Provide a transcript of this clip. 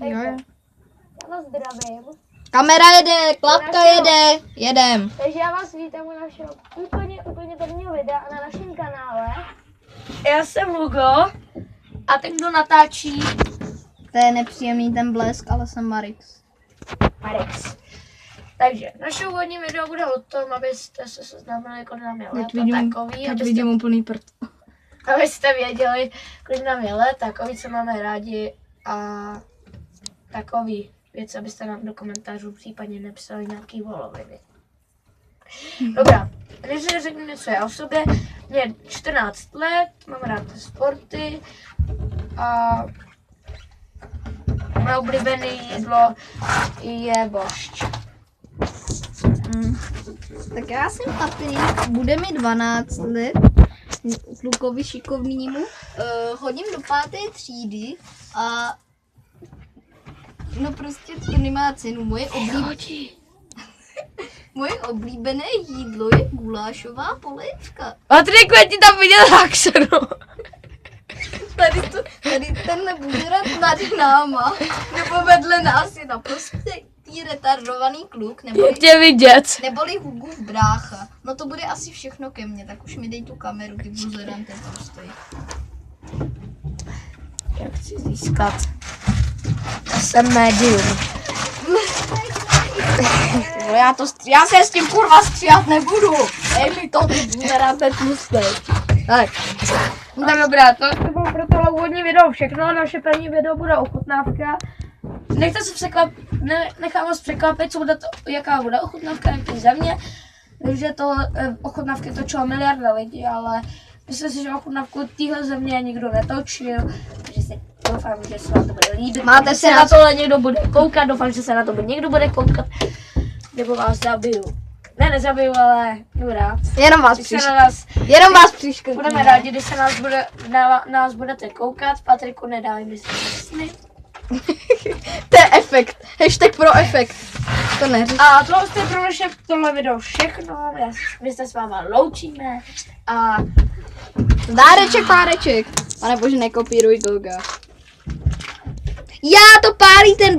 Takže, Jo. já vás zdravím. Kamera jede, klapka jede, jedem. Takže já vás vítám u našeho úplně prvního videa a na našem kanále. Já jsem Hugo a ten, kdo natáčí, To je nepříjemný ten blesk, ale jsem Marix. Marix. Takže naše úvodní video bude o tom, abyste se seznámili, kolik nám je let a takový, Teď vidím úplný prd. abyste věděli, kolik nám je let, takový, co máme rádi a takový věc, abyste nám do komentářů případně napsali nějaký voloviny. Dobrá, než si řeknu něco já o sobě, mě 14 let, mám rád sporty a moje oblíbené jídlo je bošť. Tak já jsem Patrik, bude mi 12 let, klukovi šikovnýmu, chodím do 5. třídy a no prostě to nemá cenu. Moje oblíbené jídlo je gulášová polévka. Patriku, já ti tam viděl Haxenu. Tady tenhle buzerat nad náma, nebo vedle nás je naprosto retardovaný kluk, Tě vidět. neboli Hugův brácha. No to bude asi všechno ke mně, tak už mi dej tu kameru, ty buzerante tam stojí. Jak chci získat? Já jsem médium. No já se s tím kurva stříhat nebudu. Dej mi to, ty buzerante tlustej. Tak. Tak dobrá, to bylo pro tohle úvodní video všechno. Naše první video bude ochutnávka. Nechte se nechám vás překvapit, co bude to, jaká bude ochutnávka, jaký země. Takže to ochutnávky točila miliarda lidí, ale myslím si, že ochutnávku téhle země nikdo netočil. Takže si doufám, že se vám to bude líbit. Máte se na tohle někdo bude koukat, doufám, že se na to někdo bude koukat. Nebo vás zabiju. Ne, nezabiju, ale dobrá. Jenom vás přiškrtím. Budeme rádi, když se nás budete koukat. Patriku, nedávej mi sny. To je efekt. Hashtag pro efekt. To neříš. A tohle je pro naše tohle video všechno. My se s váma loučíme. A Dáreček, páreček. Pane bože, nekopíruj Goga. Já to pálí ten